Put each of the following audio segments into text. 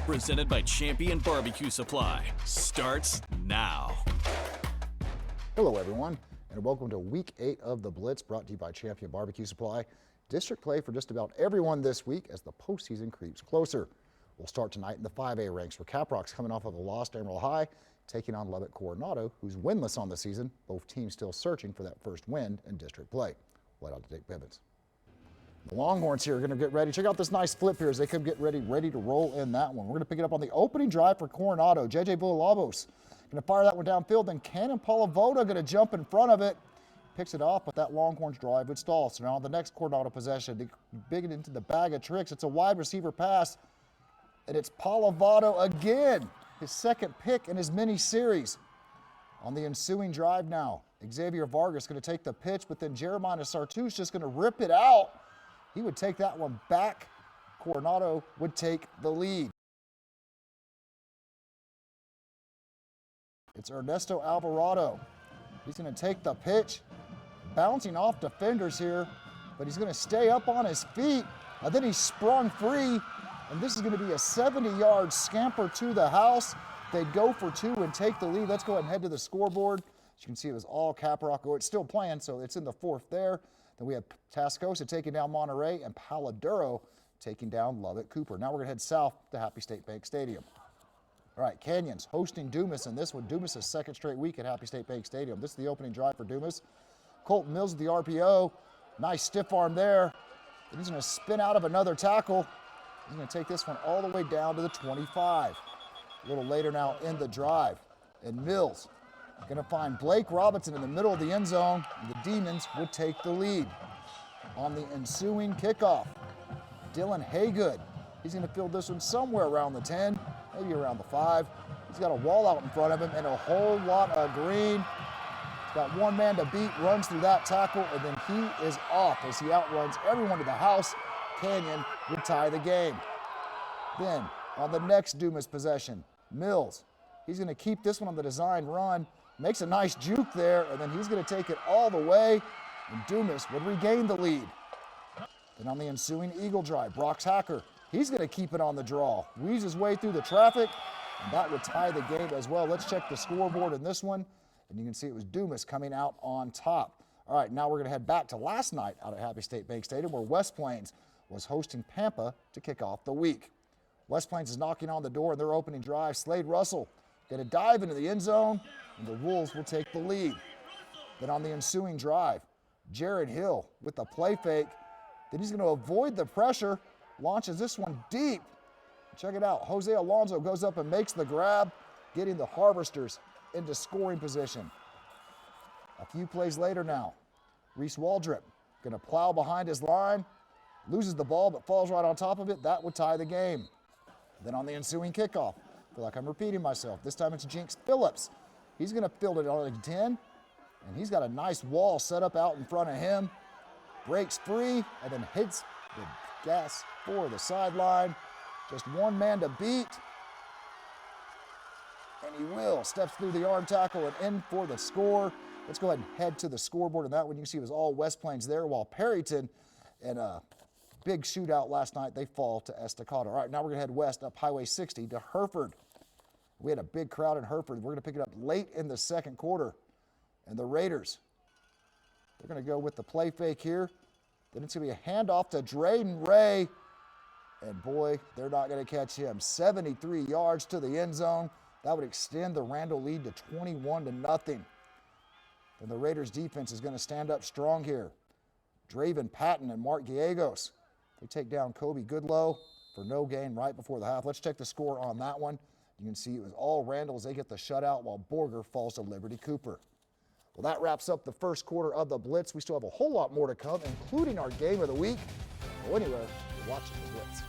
presented by Champion Barbecue Supply, starts now. Hello everyone, and welcome to Week 8 of the Blitz, brought to you by Champion Barbecue Supply. District play for just about everyone this week as the postseason creeps closer. We'll start tonight in the 5A ranks, where Caprock's coming off of a loss to Amarillo High, taking on Lubbock Coronado, who's winless on the season. Both teams still searching for that first win in district play. Let out to Dick Bibbins. The Longhorns here are going to get ready. Check out this nice flip here as they come get ready to roll in that one. We're going to pick it up on the opening drive for Coronado. J.J. Villalobos going to fire that one downfield. Then Cannon Palavoda going to jump in front of it. Picks it off, but that Longhorns drive would stall. So now on the next Coronado possession, they big it into the bag of tricks. It's a wide receiver pass, and it's Palavoda again. His second pick in his mini-series. On the ensuing drive now, Xavier Vargas going to take the pitch, but then Jeremiah Sartous just going to rip it out. He would take that one back. Coronado would take the lead. It's Ernesto Alvarado. He's going to take the pitch, bouncing off defenders here, but he's going to stay up on his feet. And then he sprung free, and this is going to be a 70-yard scamper to the house. They'd go for two and take the lead. Let's go ahead and head to the scoreboard. As you can see, it was all Caprock. Oh, it's still playing, so it's in the fourth there. Then we have Tascosa taking down Monterey and Paladuro taking down Lubbock Cooper. Now we're going to head south to Happy State Bank Stadium. All right, Canyons hosting Dumas in this one. Dumas' second straight week at Happy State Bank Stadium. This is the opening drive for Dumas. Colton Mills with the RPO. Nice stiff arm there. And he's going to spin out of another tackle. He's going to take this one all the way down to the 25. A little later now in the drive. And Mills going to find Blake Robinson in the middle of the end zone. And the Demons would take the lead. On the ensuing kickoff, Dylan Haygood. He's going to field this one somewhere around the 10, maybe around the 5. He's got a wall out in front of him and a whole lot of green. He's got one man to beat, runs through that tackle, and then he is off as he outruns everyone to the house. Canyon would tie the game. Then on the next Dumas possession, Mills. He's going to keep this one on the design run. Makes a nice juke there, and then he's going to take it all the way, and Dumas would regain the lead. Then on the ensuing Eagle drive, Brock's Hacker, he's going to keep it on the draw. Weaves his way through the traffic, and that would tie the game as well. Let's check the scoreboard in this one, and you can see it was Dumas coming out on top. All right, now we're going to head back to last night out at Happy State Bank Stadium, where West Plains was hosting Pampa to kick off the week. West Plains is knocking on the door in their opening drive. Slade Russell going to dive into the end zone, and the Wolves will take the lead. Then on the ensuing drive, Jared Hill with the play fake. Then he's going to avoid the pressure, launches this one deep. Check it out. Jose Alonso goes up and makes the grab, getting the Harvesters into scoring position. A few plays later now, Reese Waldrip going to plow behind his line, loses the ball but falls right on top of it. That would tie the game. Then on the ensuing kickoff, I feel like I'm repeating myself. This time it's Jinx Phillips. He's going to field it on a 10, and he's got a nice wall set up out in front of him. Breaks free, and then hits the gas for the sideline. Just one man to beat. And he will. Steps through the arm tackle and in for the score. Let's go ahead and head to the scoreboard. And that one you can see was all West Plains there, while Perryton, in a big shootout last night, they fall to Estacado. All right, now we're going to head west up Highway 60 to Hereford. We had a big crowd in Hereford. We're going to pick it up late in the second quarter. And the Raiders, they're going to go with the play fake here. Then it's going to be a handoff to Drayden Ray. And boy, they're not going to catch him. 73 yards to the end zone. That would extend the Randall lead to 21-0. And the Raiders defense is going to stand up strong here. Draven Patton and Mark Gallegos. They take down Kobe Goodlow for no gain right before the half. Let's check the score on that one. You can see it was all Randall as they get the shutout, while Borger falls to Liberty Cooper. Well, that wraps up the first quarter of the Blitz. We still have a whole lot more to come, including our game of the week. Go anywhere, you're watching the Blitz.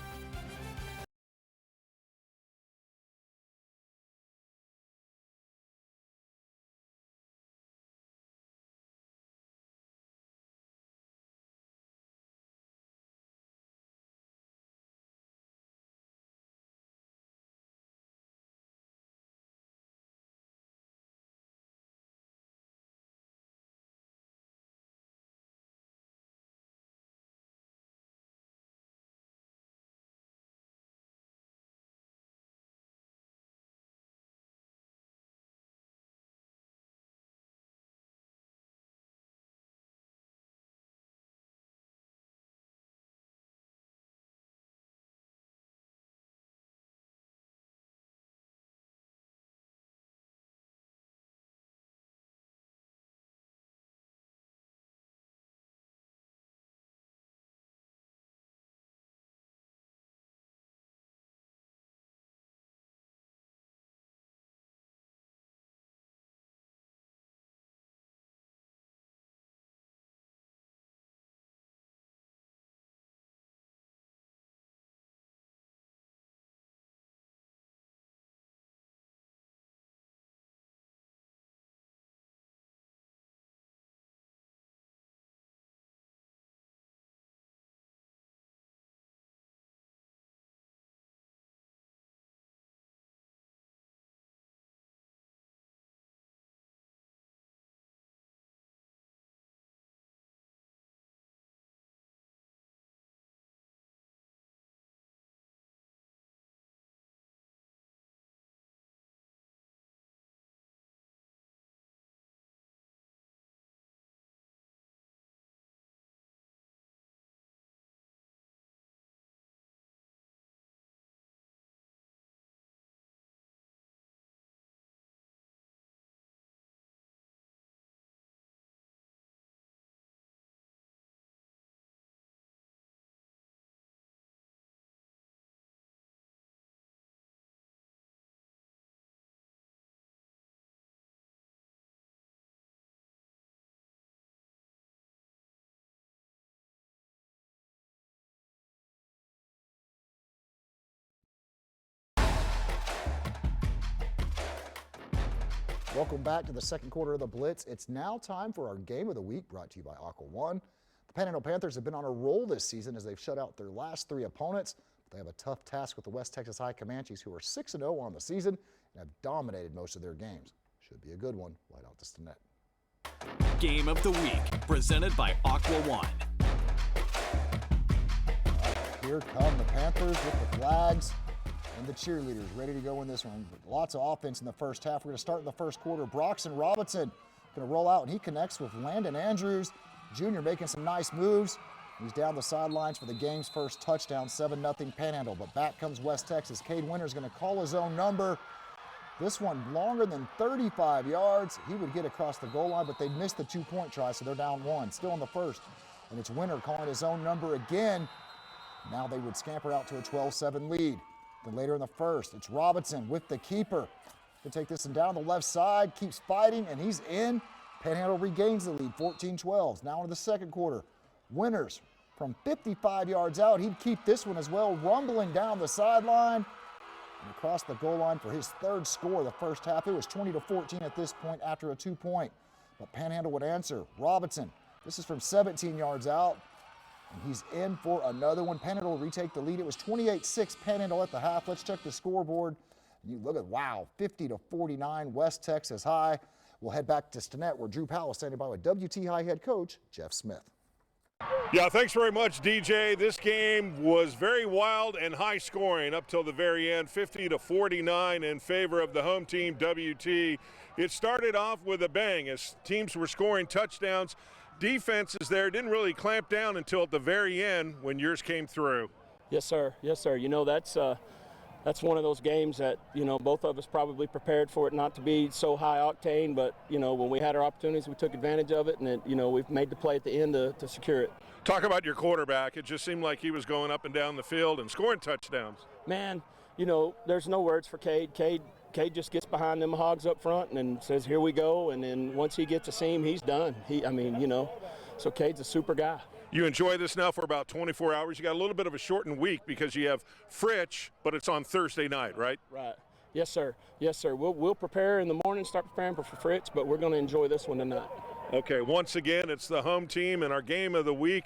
Welcome back to the second quarter of the Blitz. It's now time for our Game of the Week, brought to you by Aqua One. The Panhandle Panthers have been on a roll this season as they've shut out their last 3 opponents. They have a tough task with the West Texas High Comanches, who are 6-0 on the season and have dominated most of their games. Should be a good one. Right out to Stinnett. Game of the Week, presented by Aqua One. Here come the Panthers with the flags and the cheerleaders ready to go in this one. Lots of offense in the first half. We're going to start in the first quarter. Broxton Robinson going to roll out, and he connects with Landon Andrews Jr. making some nice moves. He's down the sidelines for the game's first touchdown, 7-0 Panhandle. But back comes West Texas. Cade Winter's going to call his own number. This one longer than 35 yards. He would get across the goal line, but they missed the 2-point try, so they're down 1. Still in the first, and it's Winter calling his own number again. Now they would scamper out to a 12-7 lead. Then later in the first, it's Robinson with the keeper. He'll take this one down the left side, keeps fighting, and he's in. Panhandle regains the lead, 14-12. Now into the second quarter. Winters from 55 yards out. He'd keep this one as well, rumbling down the sideline and across the goal line for his third score of the first half. It was 20-14 at this point after a 2-point. But Panhandle would answer. Robinson, this is from 17 yards out. And he's in for another one. Panhandle will retake the lead. It was 28-6 Panhandle at the half. Let's check the scoreboard. And you look at, wow, 50-49 West Texas High. We'll head back to Stinnett, where Drew Powell is standing by with WT High head coach Jeff Smith. Yeah, thanks very much, DJ. This game was very wild and high scoring up till the very end, 50-49 in favor of the home team, WT. It started off with a bang as teams were scoring touchdowns. Defenses there didn't really clamp down until at the very end when yours came through. Yes, sir. Yes, sir. You know, that's one of those games that, you know, both of us probably prepared for it not to be so high octane, but, you know, when we had our opportunities, we took advantage of it, and, you know, we've made the play at the end to secure it. Talk about your quarterback. It just seemed like he was going up and down the field and scoring touchdowns. Man, you know, there's no words for Cade. Cade just gets behind them hogs up front and then says, here we go, and then once he gets a seam, he's done. I mean, you know, so Cade's a super guy. You enjoy this now for about 24 hours. You got a little bit of a shortened week because you have Fritch, but it's on Thursday night, right? Right. Yes, sir. Yes, sir. We'll prepare in the morning, start preparing for Fritz, but we're going to enjoy this one tonight. Okay, once again, it's the home team in our game of the week.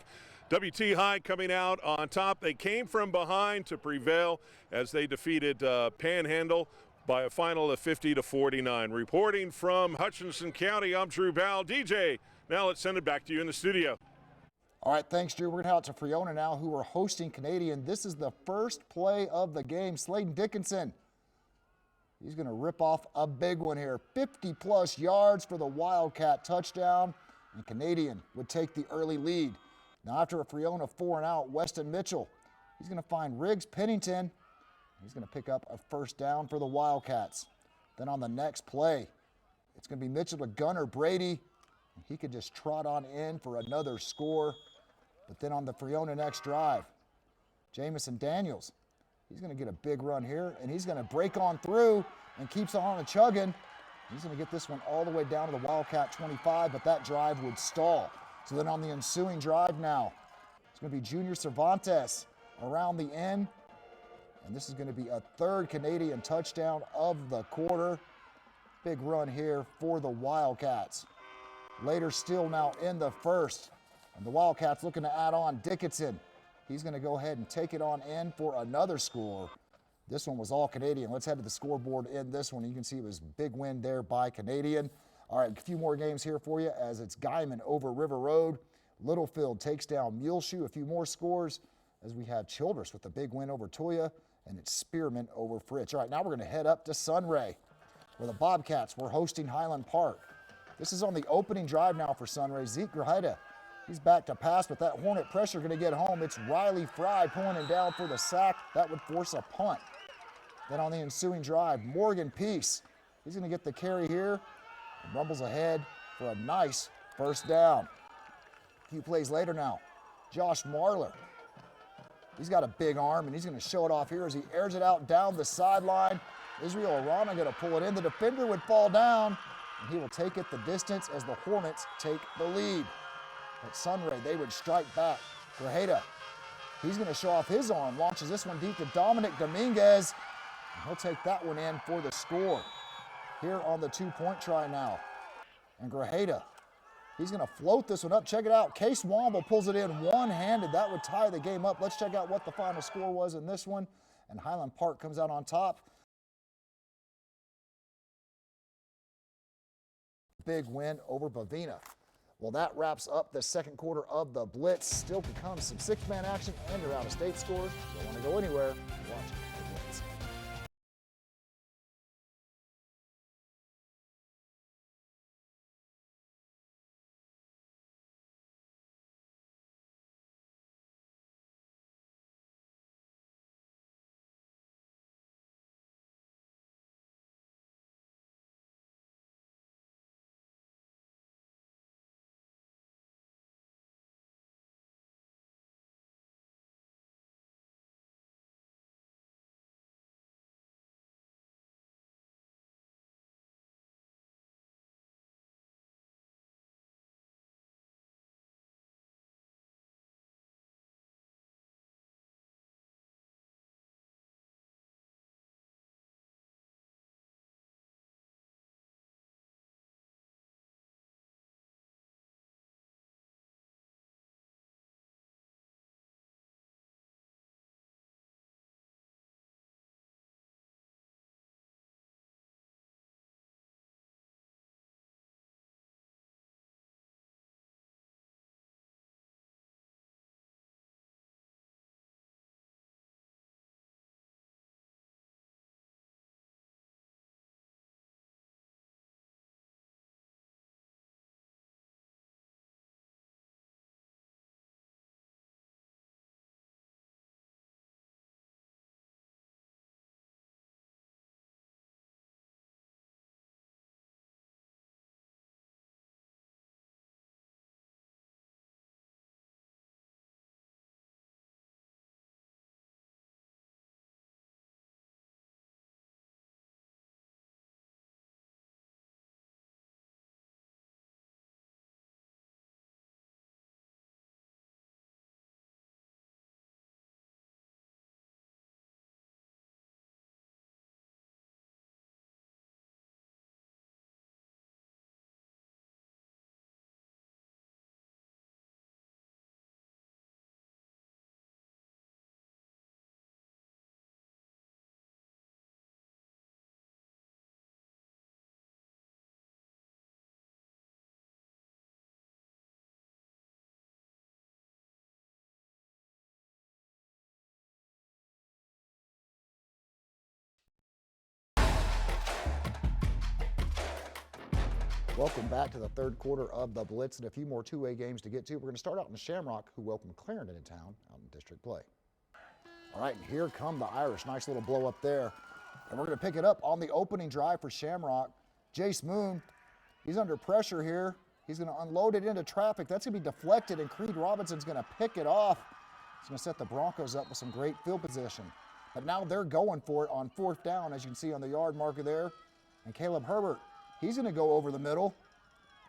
WT High coming out on top. They came from behind to prevail as they defeated Panhandle by a final of 50-49. Reporting from Hutchinson County, I'm Drew Powell. DJ, now let's send it back to you in the studio. All right, thanks, Drew. We're going to head out to Freona now, who are hosting Canadian. This is the first play of the game. Sladen Dickinson, he's going to rip off a big one here. 50-plus yards for the Wildcat touchdown, and Canadian would take the early lead. Now after a Freona 4-and-out, Weston Mitchell, he's going to find Riggs Pennington. He's going to pick up a first down for the Wildcats. Then on the next play, it's going to be Mitchell to Gunner Brady. He could just trot on in for another score. But then on the Freona next drive, Jamison Daniels, he's going to get a big run here, and he's going to break on through and keeps on a chugging. He's going to get this one all the way down to the Wildcat 25, but that drive would stall. So then on the ensuing drive now, it's going to be Junior Cervantes around the end. And this is going to be a third Canadian touchdown of the quarter. Big run here for the Wildcats. Later still now in the first. And the Wildcats looking to add on Dickinson. He's going to go ahead and take it on in for another score. This one was all Canadian. Let's head to the scoreboard in this one. You can see it was a big win there by Canadian. All right, a few more games here for you as it's Guyman over River Road. Littlefield takes down Muleshoe. A few more scores as we have Childress with a big win over Toya, and it's Spearman over Fritch. All right, now we're going to head up to Sunray, where the Bobcats were hosting Highland Park. This is on the opening drive now for Sunray. Zeke Grajeda, he's back to pass, but that Hornet pressure going to get home. It's Riley Fry pulling him down for the sack. That would force a punt. Then on the ensuing drive, Morgan Peace, he's going to get the carry here and rumbles ahead for a nice first down. A few plays later now, Josh Marler, he's got a big arm, and he's going to show it off here as he airs it out down the sideline. Israel Arana going to pull it in. The defender would fall down, and he will take it the distance as the Hornets take the lead. At Sunray, they would strike back. Grajeda, he's going to show off his arm, launches this one deep to Dominic Dominguez, and he'll take that one in for the score. here on the two-point try now. And Grajeda, he's going to float this one up. Check it out. Case Womble pulls it in one-handed. That would tie the game up. Let's check out what the final score was in this one. And Highland Park comes out on top. Big win over Bavina. Well, that wraps up the second quarter of the Blitz. Still to come some six-man action and your out-of-state scores. Don't want to go anywhere. Watch the Blitz. Welcome back to the third quarter of the Blitz and a few more two-way games to get to. We're going to start out in Shamrock, who welcome Clarendon in town out in district play. All right, and here come the Irish. Nice little blow up there. And we're going to pick it up on the opening drive for Shamrock. Jace Moon, he's under pressure here. He's going to unload it into traffic. That's going to be deflected, and Creed Robinson's going to pick it off. He's going to set the Broncos up with some great field position. But now they're going for it on fourth down, as you can see on the yard marker there. And Caleb Herbert, he's going to go over the middle,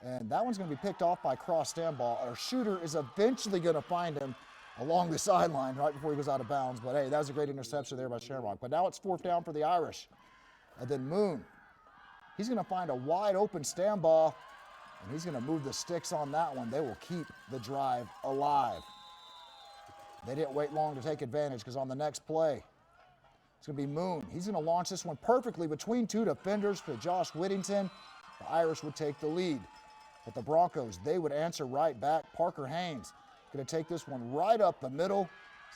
and that one's going to be picked off by cross stand ball. Our shooter is eventually going to find him along the sideline right before he goes out of bounds. But, hey, that was a great interception there by Shamrock. But now it's fourth down for the Irish. And then Moon, he's going to find a wide open stand ball, and he's going to move the sticks on that one. They will keep the drive alive. They didn't wait long to take advantage because on the next play, it's going to be Moon. He's going to launch this one perfectly between two defenders for Josh Whittington. The Irish would take the lead. But the Broncos, they would answer right back. Parker Haynes going to take this one right up the middle.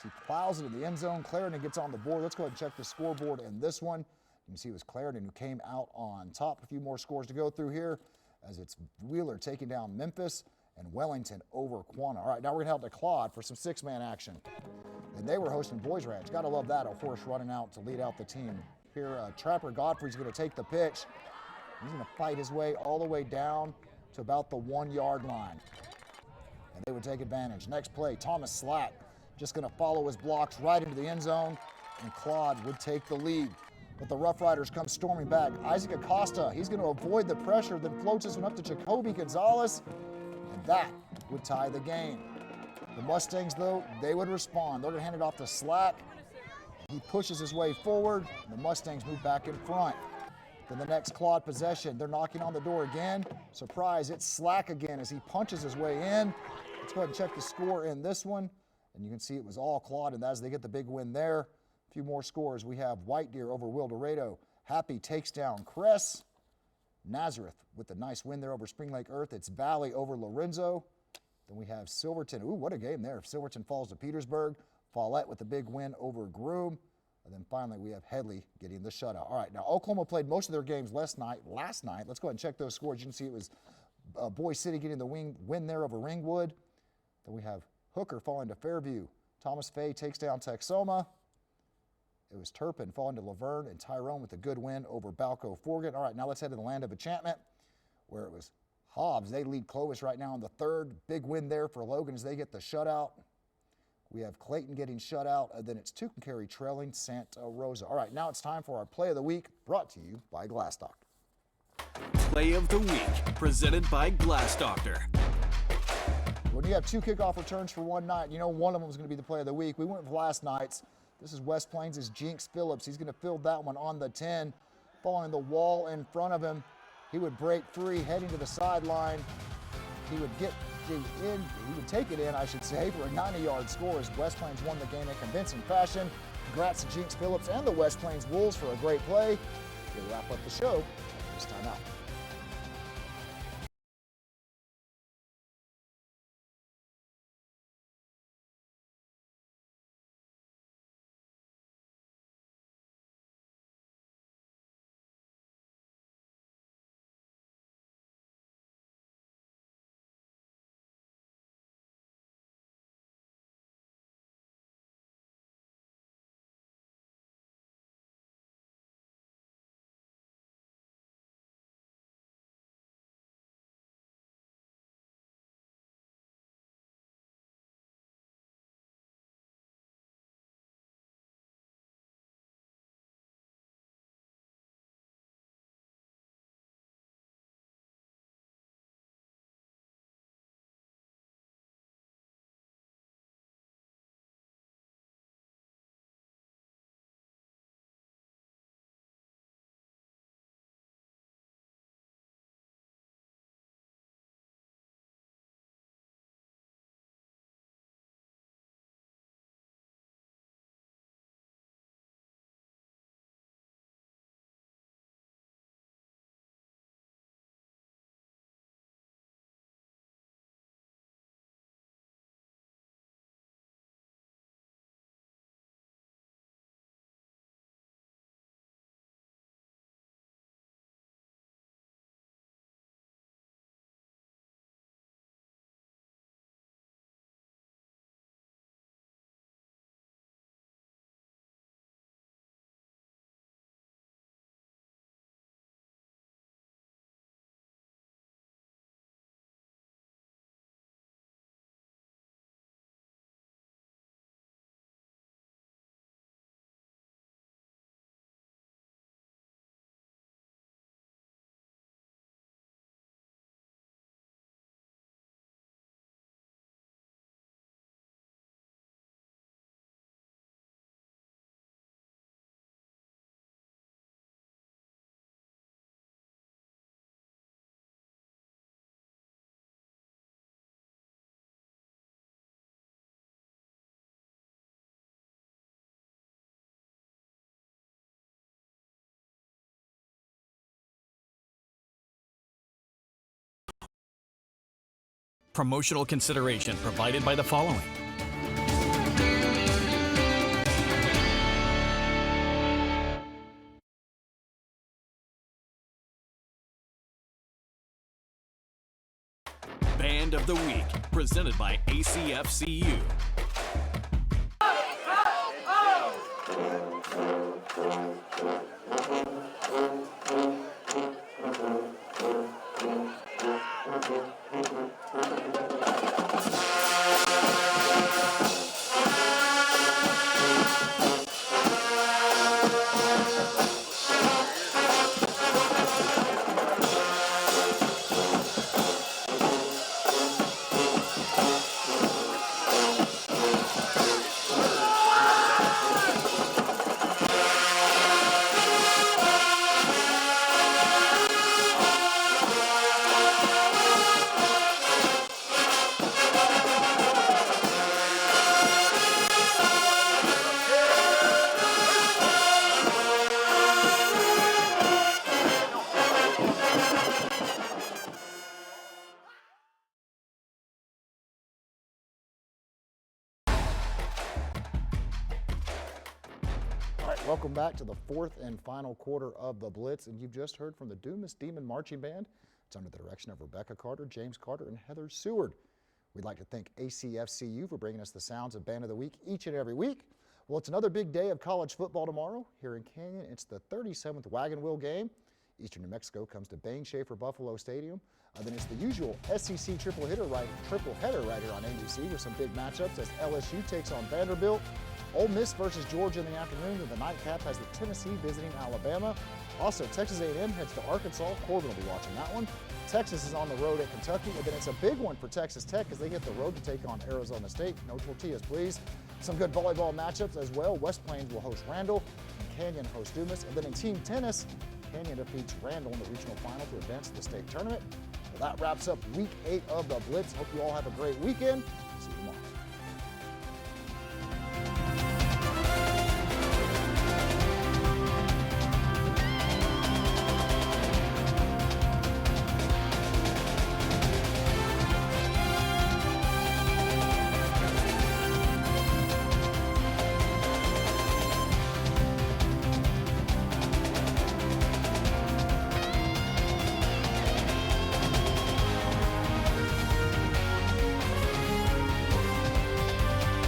He plows it in the end zone. Clarendon gets on the board. Let's go ahead and check the scoreboard in this one. You can see it was Clarendon who came out on top. A few more scores to go through here as it's Wheeler taking down Memphis and Wellington over Quanah. All right, now we're going to head out to Claude for some six-man action. And they were hosting Boys Ranch. Got to love that, a horse running out to lead out the team. Here, Trapper Godfrey's going to take the pitch. He's going to fight his way all the way down to about the 1 yard line. And they would take advantage. Next play, Thomas Slack just going to follow his blocks right into the end zone, and Claude would take the lead. But the Rough Riders come storming back. Isaac Acosta, he's going to avoid the pressure, then floats this one up to Jacoby Gonzalez, and that would tie the game. The Mustangs, though, they would respond. They're going to hand it off to Slack. He pushes his way forward, and the Mustangs move back in front. Then the next clawed possession, they're knocking on the door again. Surprise, it's Slack again as he punches his way in. Let's go ahead and check the score in this one. And you can see it was all clawed, and as they get the big win there. A few more scores. We have White Deer over Wildorado. Happy takes down Cress. Nazareth with a nice win there over Spring Lake Earth. It's Valley over Lorenzo. Then we have Silverton. Ooh, what a game there. Silverton falls to Petersburg. Follette with a big win over Groom. And then finally we have Headley getting the shutout. All right, now Oklahoma played most of their games last night. Let's go ahead and check those scores. You can see it was Boise City getting the win there over Ringwood. Then we have Hooker falling to Fairview. Thomas Fay takes down Texoma. It was Turpin falling to Laverne, and Tyrone with a good win over Balco Forgan. All right, now let's head to the land of enchantment, where it was Hobbs. They lead Clovis right now in the third. Big win there for Logan as they get the shutout. We have Clayton getting shut out, and then it's Tucumcari trailing Santa Rosa. All right, now it's time for our Play of the Week, brought to you by Glass Doctor. Play of the Week, presented by Glass Doctor. When you have 2 kickoff returns for one night, you know one of them is going to be the Play of the Week. We went with last night's. This is West Plains' Jinx Phillips. He's going to field that one on the 10, following the wall in front of him. He would break free, heading to the sideline. He would take it in, I should say, for a 90-yard score as West Plains won the game in convincing fashion. Congrats to Jinx Phillips and the West Plains Wolves for a great play. We'll wrap up the show this time out. Promotional consideration provided by the following. Band of the Week, presented by ACFCU. Welcome back to the fourth and final quarter of the Blitz, and you've just heard from the Dumas Demon Marching Band. It's under the direction of Rebecca Carter, James Carter, and Heather Seward. We'd like to thank ACFCU for bringing us the sounds of Band of the Week each and every week. Well, it's another big day of college football tomorrow. Here in Canyon, it's the 37th Wagon Wheel game. Eastern New Mexico comes to Bain Schaefer Buffalo Stadium. Then it's the usual SEC triple header right here on ABC with some big matchups as LSU takes on Vanderbilt. Ole Miss versus Georgia in the afternoon, and the nightcap has the Tennessee visiting Alabama. Also, Texas A&M heads to Arkansas. Corbin will be watching that one. Texas is on the road at Kentucky, and then it's a big one for Texas Tech as they hit the road to take on Arizona State. No tortillas, please. Some good volleyball matchups as well. West Plains will host Randall, and Canyon hosts Dumas. And then in team tennis, Canyon defeats Randall in the regional final to advance to the state tournament. Well, that wraps up week 8 of the Blitz. Hope you all have a great weekend.